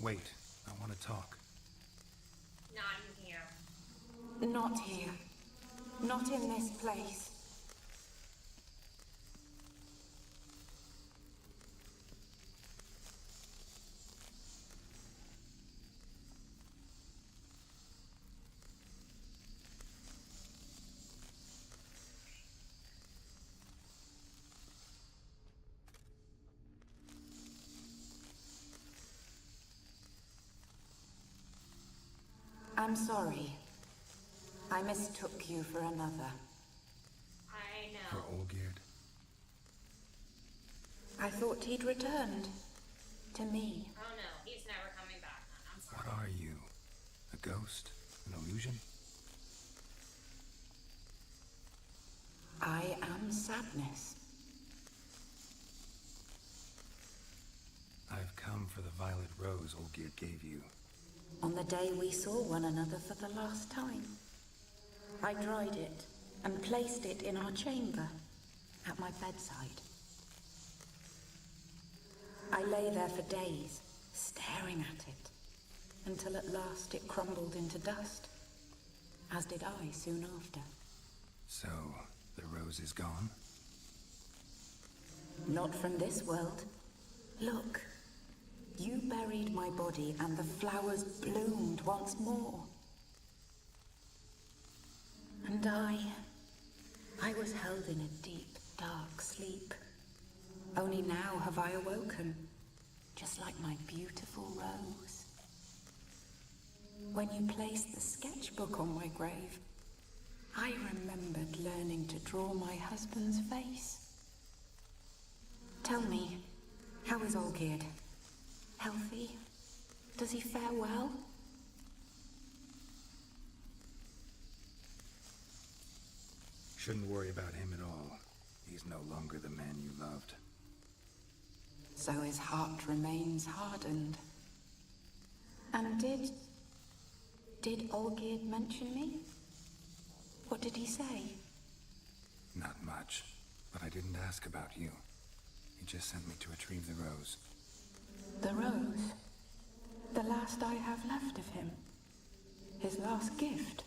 Wait, I want to talk. Not in here. Not here. Not in this place. I'm sorry. I mistook you for another. I For know. Olgierd. I thought he'd returned. To me. Oh no, he's never coming back. I'm sorry. What are you? A ghost? An illusion? I am sadness. I've come for the violet rose Olgierd gave you. On the day we saw one another for the last time. I dried it and placed it in our chamber, at my bedside. I lay there for days, staring at it, until at last it crumbled into dust, as did I soon after. So, the rose is gone? Not from this world. Look, you buried my body and the flowers bloomed once more. And I was held in a deep, dark sleep. Only now have I awoken, just like my beautiful rose. When you placed the sketchbook on my grave, I remembered learning to draw my husband's face. Tell me, how is Olgierd? Healthy? Does he fare well? Shouldn't worry about him at all. He's no longer the man you loved. So his heart remains hardened. And did Olgierd mention me? What did he say? Not much, but I didn't ask about you. He just sent me to retrieve the rose. The rose? The last I have left of him? His last gift?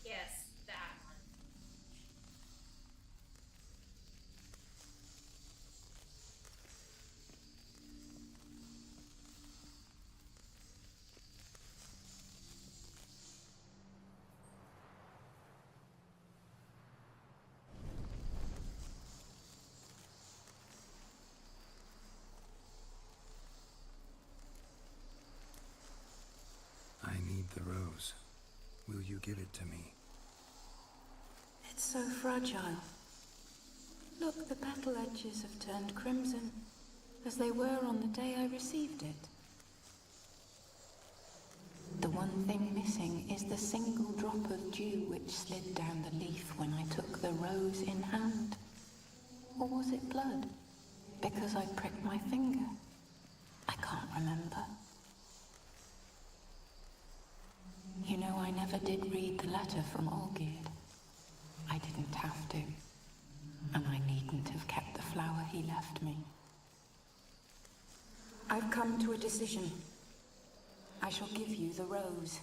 Yes, that one. I need the rose. Will you give it to me? It's so fragile. Look, the petal edges have turned crimson, as they were on the day I received it. The one thing missing is the single drop of dew which slid down the leaf when I took the rose in hand. Or was it blood? Because I pricked my finger. I can't remember. You know, I never did read the letter from Olgierd. I didn't have to. And I needn't have kept the flower he left me. I've come to a decision. I shall give you the rose.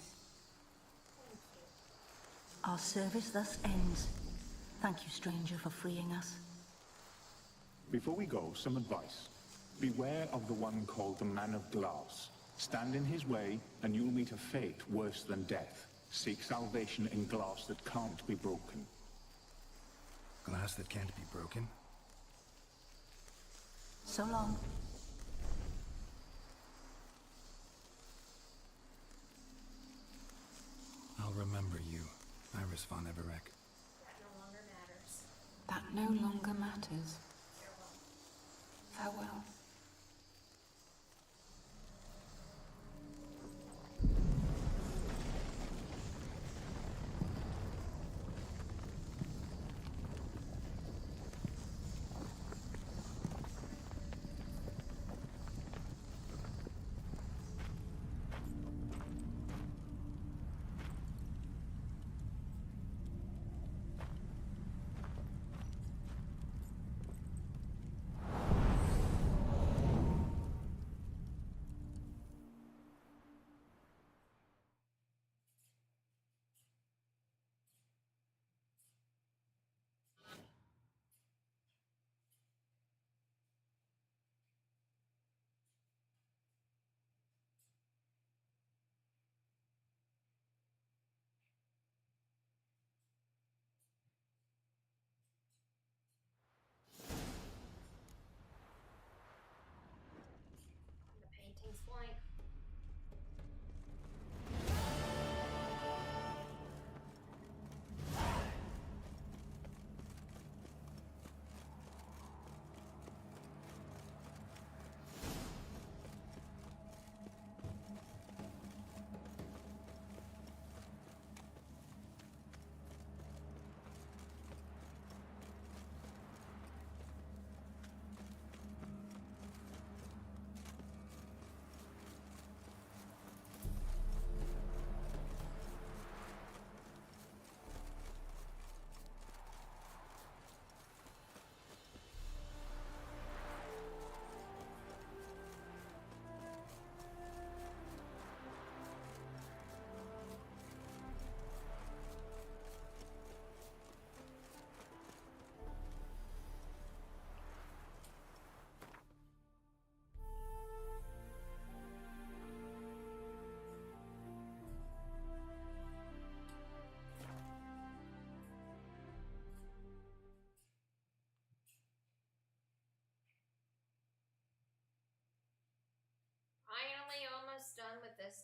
Our service thus ends. Thank you, stranger, for freeing us. Before we go, some advice. Beware of the one called the Man of Glass. Stand in his way, and you'll meet a fate worse than death. Seek salvation in glass that can't be broken. Glass that can't be broken? So long. I'll remember you, Iris von Everec. That no longer matters. That no longer matters. Farewell. Farewell.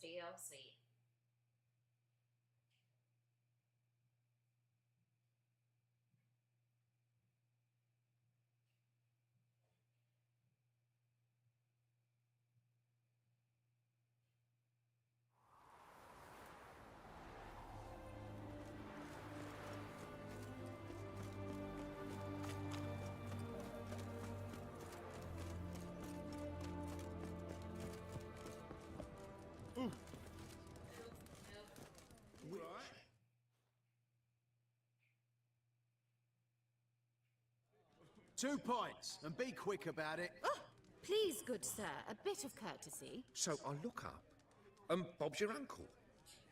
DLC. Two pints, and be quick about it. Oh, please, good sir, a bit of courtesy. So I look up, and Bob's your uncle.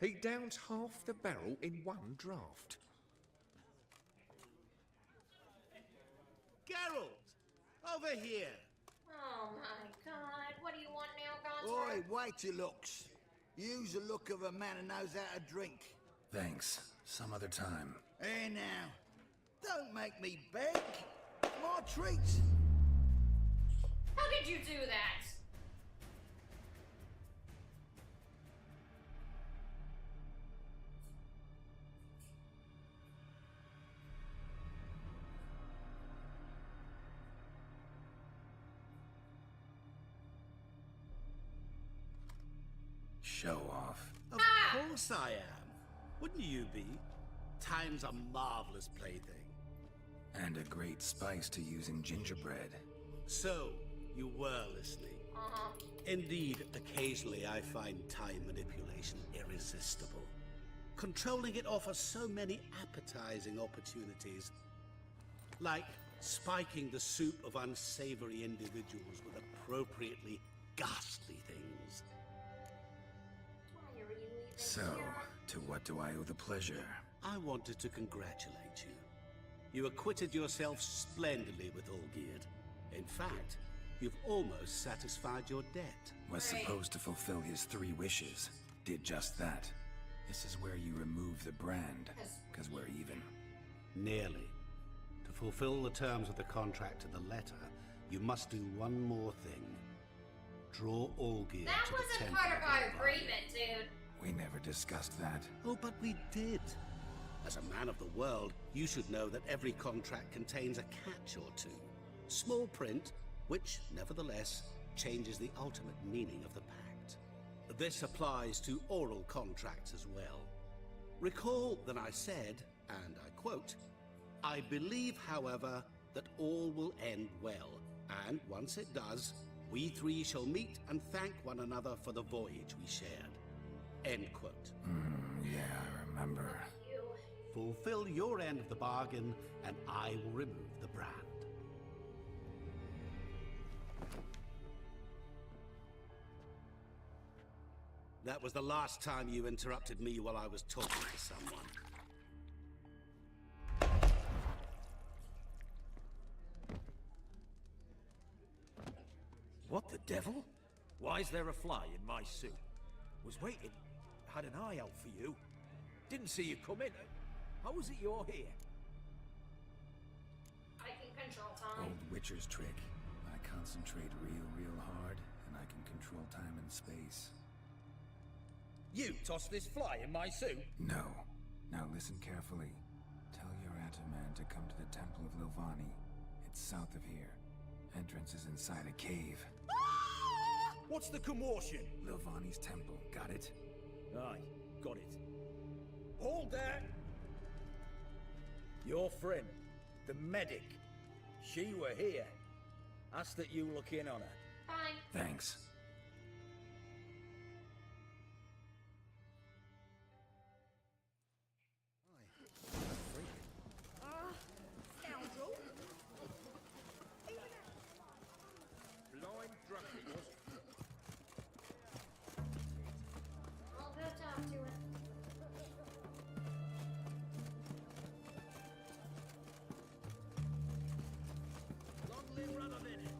He downs half the barrel in one draught. Geralt! Over here! Oh my god, what do you want now, Oi, Gonzo? wait your looks. Use the look of a man who knows how to drink. Thanks. Some other time. Here now. Don't make me beg. My treat. How did you do that? Show off. Of course I am. Wouldn't you be? Time's a marvelous plaything. And a great spice to use in gingerbread. So, you were listening. Indeed, occasionally I find time manipulation irresistible. Controlling it offers so many appetizing opportunities. Like spiking the soup of unsavory individuals with appropriately ghastly things. Why are you leaving So, here? to what do I owe the pleasure? I wanted to congratulate you. You acquitted yourself splendidly with Olgierd. In fact, you've almost satisfied your debt. Was Right. supposed to fulfill his 3 wishes. Did just that. This is where you remove the brand. Because we're even. Nearly. To fulfill the terms of the contract to the letter, you must do one more thing. Draw Olgierd That to the wasn't temple part of our Rivia. agreement, dude. We never discussed that. Oh, but we did. As a man of the world, you should know that every contract contains a catch or two. Small print, which, nevertheless, changes the ultimate meaning of the pact. This applies to oral contracts as well. Recall that I said, and I quote, "I believe, however, that all will end well, and once it does, we 3 shall meet and thank one another for the voyage we shared." End quote. Yeah, I remember. You. Fulfill your end of the bargain, and I will remove the brand. That was the last time you interrupted me while I was talking to someone. What the devil? Why is there a fly in my suit? Was waiting. Had an eye out for you. Didn't see you come in. How is it you're here? I can control time. Old Witcher's trick. I concentrate real hard, and I can control time and space. You tossed this fly in my suit? No. Now listen carefully. Tell your Ataman to come to the Temple of Lovani. It's south of here. Entrance is inside a cave. What's the commotion? Lovani's temple. Got it? Aye, got it. Hold there! Your friend, the medic. She were here. Ask that you look in on her. Fine. Thanks. Blind drunk he was. I'll go talk to it. Long live Brother Minute.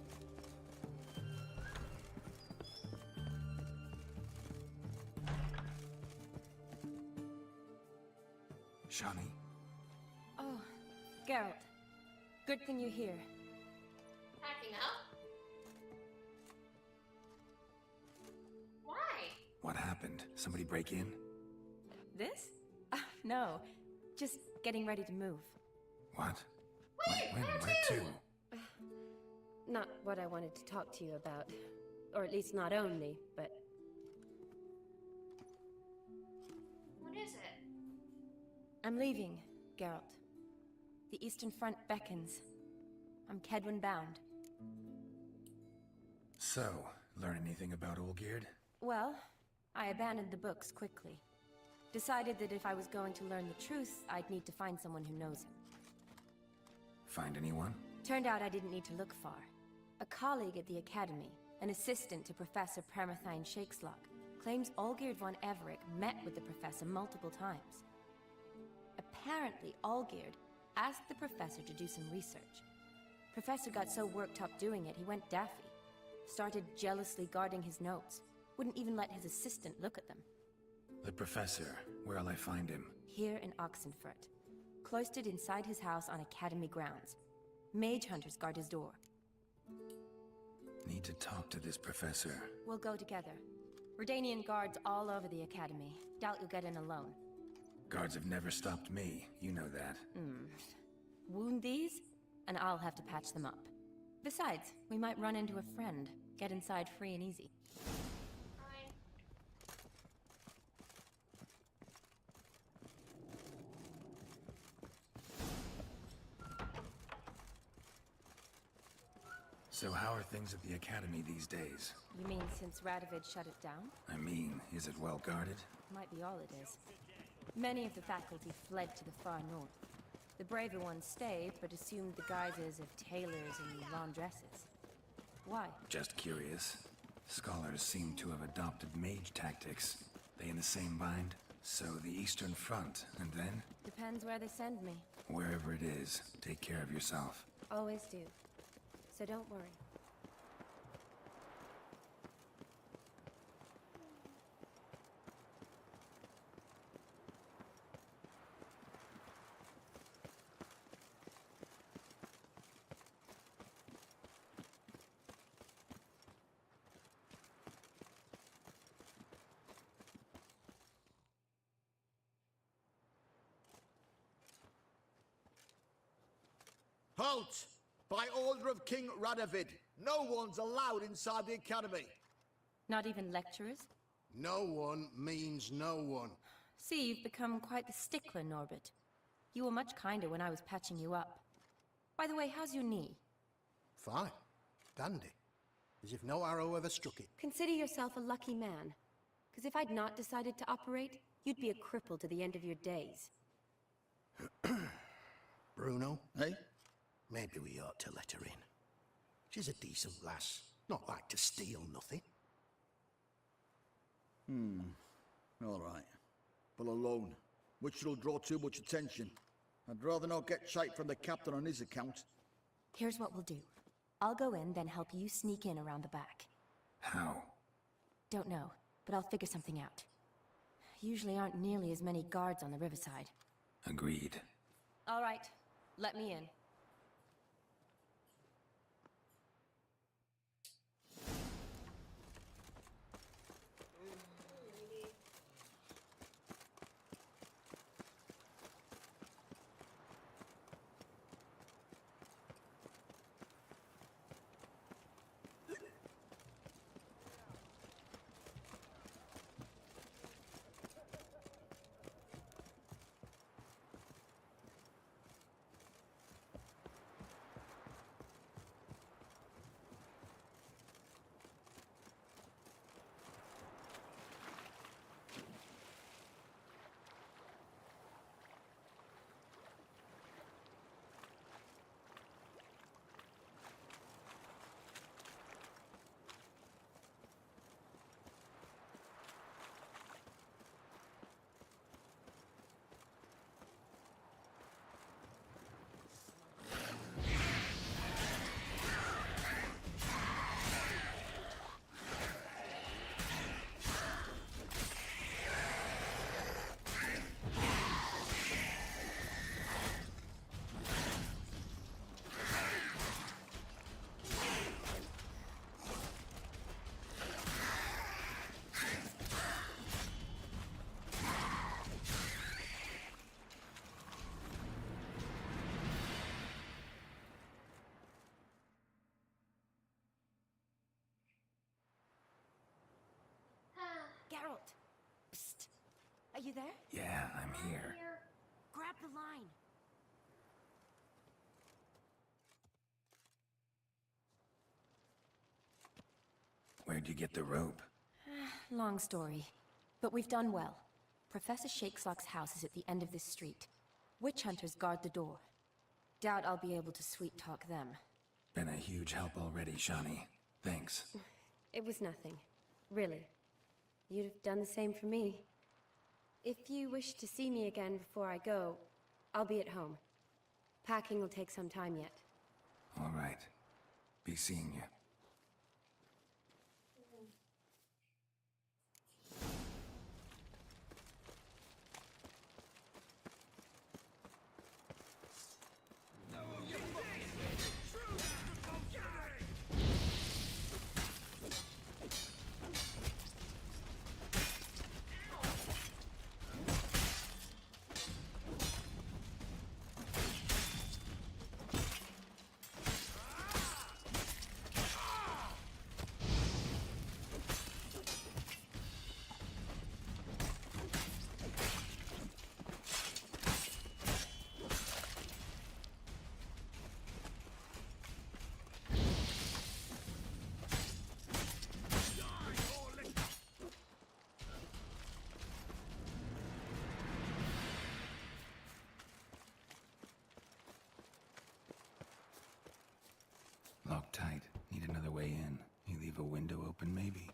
Shani, Oh, Geralt. Good thing you're here. Packing up? Why? What happened? Somebody break in? This? No. Just getting ready to move. What? When? Where to? Not what I wanted to talk to you about. Or at least not only, but... What is it? I'm leaving, Geralt. The Eastern Front beckons. I'm Kedwin bound. So, learn anything about Olgierd? Well, I abandoned the books quickly. Decided that if I was going to learn the truth, I'd need to find someone who knows him. Find anyone? Turned out I didn't need to look far. A colleague at the Academy, an assistant to Professor Permathine Shakeslock, claims Olgierd von Everick met with the professor multiple times. Apparently, Olgierd asked the professor to do some research. Professor got so worked up doing it, he went daffy. Started jealously guarding his notes. Wouldn't even let his assistant look at them. The professor. Where'll I find him? Here in Oxenfurt. Cloistered inside his house on Academy grounds. Mage hunters guard his door. Need to talk to this professor. We'll go together. Redanian guards all over the Academy. Doubt you'll get in alone. Guards have never stopped me. You know that. Wound these, and I'll have to patch them up. Besides, we might run into a friend. Get inside free and easy. Fine. So how are things at the Academy these days? You mean since Radovid shut it down? I mean, is it well guarded? Might be all it is. Many of the faculty fled to the far north. The braver ones stayed, but assumed the guises of tailors and laundresses. Why? Just curious. Scholars seem to have adopted mage tactics. They in the same bind? So the Eastern Front, and then? Depends where they send me. Wherever it is, take care of yourself. Always do. So don't worry. Halt! By order of King Radovid, no one's allowed inside the Academy. Not even lecturers? No one means no one. See, you've become quite the stickler, Norbert. You were much kinder when I was patching you up. By the way, how's your knee? Fine. Dandy. As if no arrow ever struck it. Consider yourself a lucky man. Because if I'd not decided to operate, you'd be a cripple to the end of your days. Bruno, eh? Maybe we ought to let her in. She's a decent lass. Not like to steal nothing. All right. But alone, which will draw too much attention. I'd rather not get shite from the captain on his account. Here's what we'll do. I'll go in, then help you sneak in around the back. How? Don't know, but I'll figure something out. Usually aren't nearly as many guards on the riverside. Agreed. All right, let me in. you there? Yeah, I'm here. Grab the line. Where'd you get the rope? Long story. But we've done well. Professor Shakeslock's house is at the end of this street. Witch hunters guard the door. Doubt I'll be able to sweet-talk them. Been a huge help already, Shani. Thanks. It was nothing. Really. You'd have done the same for me. If you wish to see me again before I go, I'll be at home. Packing will take some time yet. All right. Be seeing you. Locked tight. Need another way in. You leave a window open, maybe?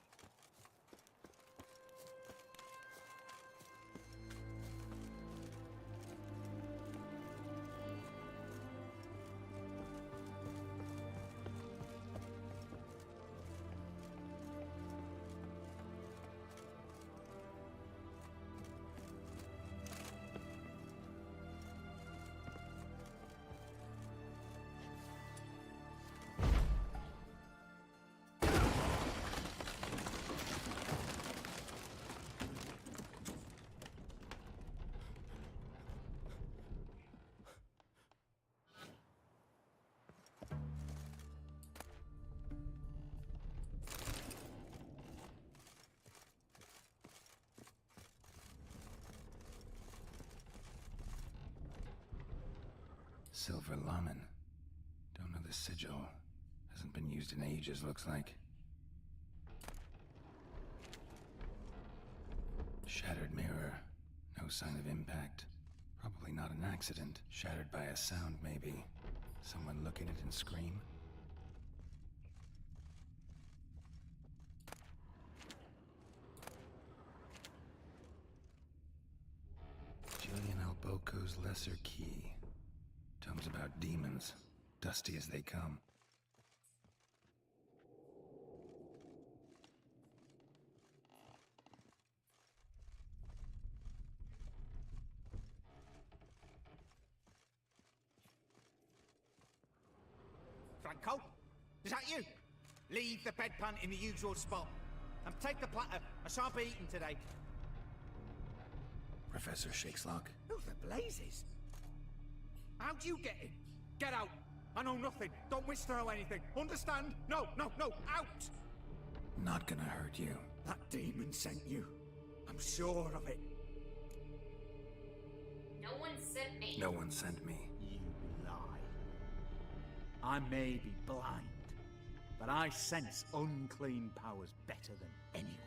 Silver Lamen. Don't know the sigil. Hasn't been used in ages, looks like. Shattered mirror. No sign of impact. Probably not an accident. Shattered by a sound, maybe. Someone look at it and scream? Julian Alboco's Lesser Key. Tomes about demons, dusty as they come. Franco? Is that you? Leave the bedpan in the usual spot. And take the platter. I shan't be eating today. Professor Shakeslock? Who the blazes? How'd you get in? Get out! I know nothing. Don't whisper or anything. Understand? No, no, no! Out! Not gonna hurt you. That demon sent you. I'm sure of it. No one sent me. No one sent me. You lie. I may be blind, but I sense unclean powers better than anyone.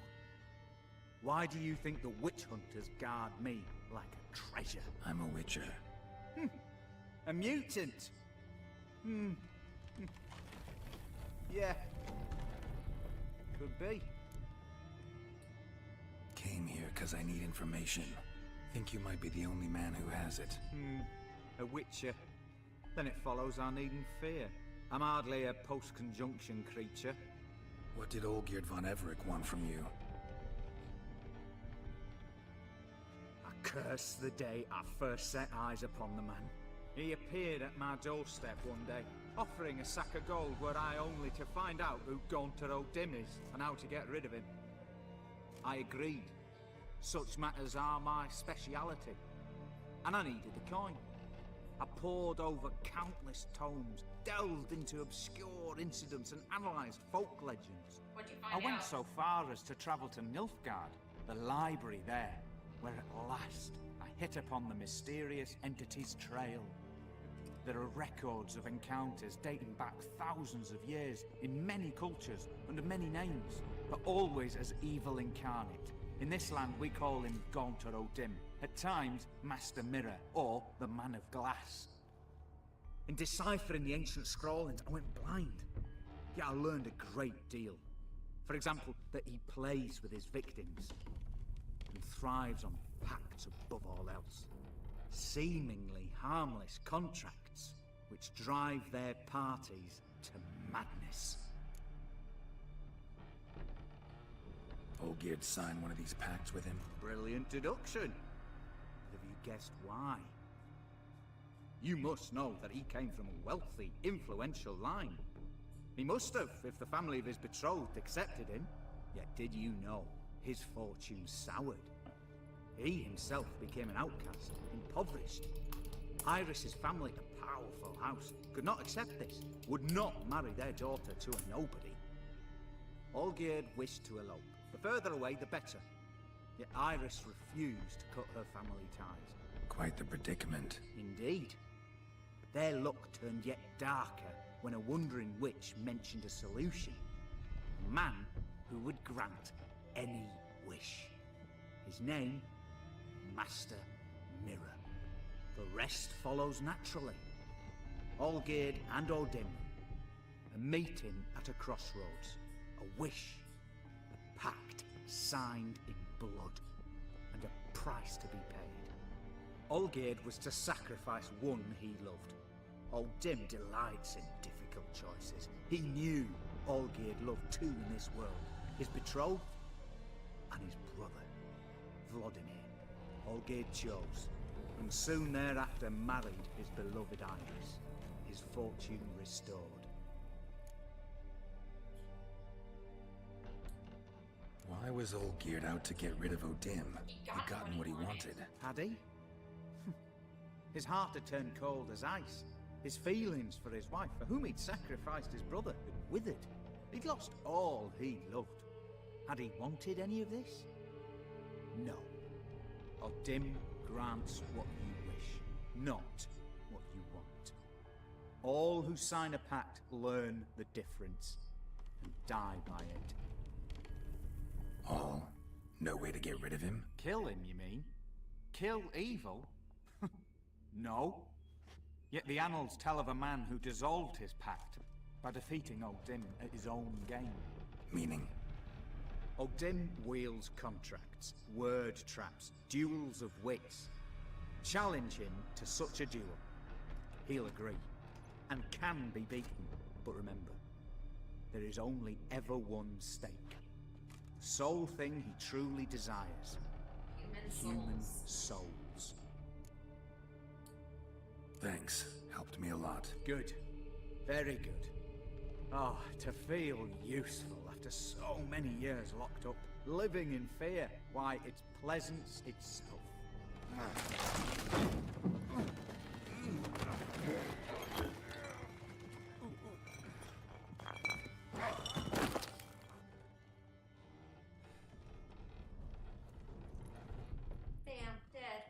Why do you think the witch hunters guard me like a treasure? I'm a witcher. A mutant? Yeah. Could be. Came here because I need information. Think you might be the only man who has it. A witcher. Then it follows I needn't fear. I'm hardly a post-conjunction creature. What did Olgierd von Everec want from you? I curse the day I first set eyes upon the man. He appeared at my doorstep one day, offering a sack of gold were I only to find out who Gaunter O'Dim is and how to get rid of him. I agreed. Such matters are my speciality. And I needed the coin. I pored over countless tomes, delved into obscure incidents and analysed folk legends. What'd you I find went out? so far as to travel to Nilfgaard, the library there, where at last I hit upon the mysterious entity's trail. There are records of encounters dating back thousands of years in many cultures under many names, but always as evil incarnate. In this land we call him Geralt of Rivia, at times Master Mirror or the Man of Glass. In deciphering the ancient scrawlings I went blind, yet I learned a great deal. For example, that he plays with his victims and thrives on pacts above all else. Seemingly harmless contracts which drive their parties to madness. Olgierd signed one of these pacts with him. Brilliant deduction. Have you guessed why? You must know that he came from a wealthy, influential line. He must have, if the family of his betrothed accepted him. Yet did you know his fortune soured? He himself became an outcast, impoverished. Iris's family, a powerful house, could not accept this, would not marry their daughter to a nobody. Olgierd wished to elope, the further away the better. Yet Iris refused to cut her family ties. Quite the predicament. Indeed. Their luck turned yet darker when a wandering witch mentioned a solution. A man who would grant any wish. His name, Master Mirror. The rest follows naturally. Olgierd and Odin, a meeting at a crossroads, a wish, a pact signed in blood, and a price to be paid. Olgierd was to sacrifice one he loved. Odin delights in difficult choices. He knew Olgierd loved two in this world, his betrothed and his brother, Vladimir. Olgierd chose, and soon thereafter married his beloved Iris, his fortune restored. Why was Olgierd out to get rid of Odin? He'd gotten what he wanted. Had he? His heart had turned cold as ice. His feelings for his wife, for whom he'd sacrificed his brother, had withered. He'd lost all he loved. Had he wanted any of this? No. Odin grants what you wish, not what you want. All who sign a pact learn the difference and die by it. All? No way to get rid of him? Kill him, you mean? Kill evil? No. Yet the annals tell of a man who dissolved his pact by defeating Odin at his own game. Meaning? Odin wields contracts, word traps, duels of wits. Challenge him to such a duel. He'll agree, and can be beaten. But remember, there is only ever one stake. The sole thing he truly desires. Human souls. Thanks. Helped me a lot. Good. Very good. Oh, to feel useful after so many years locked up, living in fear. Why, it's pleasance itself. Damn, dead.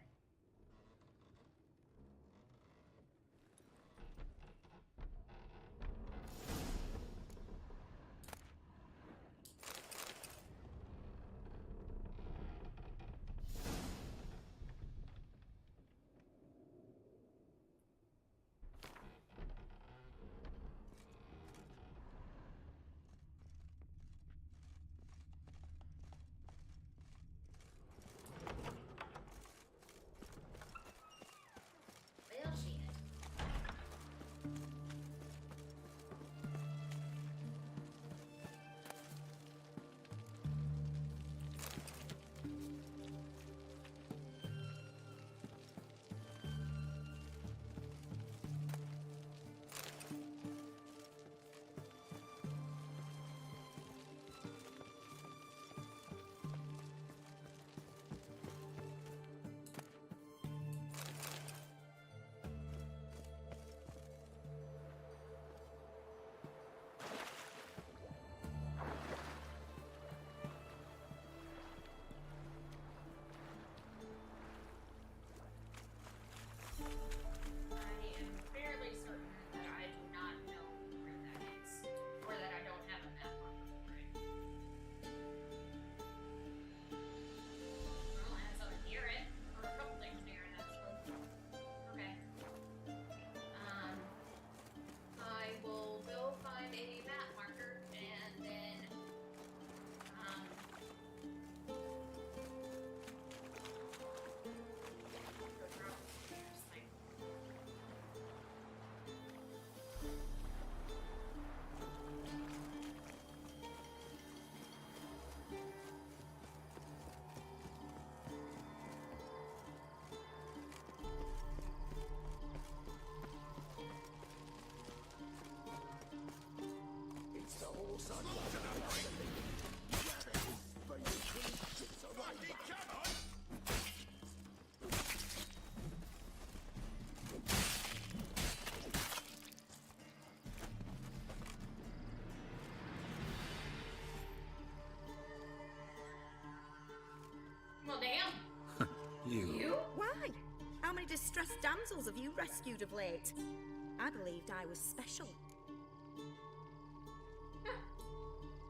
Well, damn. You? Why? How many distressed damsels have you rescued of late? I believed I was special.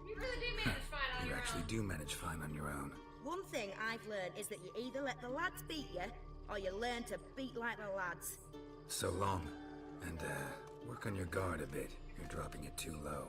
You really do manage fine on You your actually own. do manage fine on your own. One thing I've learned is that you either let the lads beat you, or you learn to beat like the lads. So long. And, work on your guard a bit. You're dropping it too low.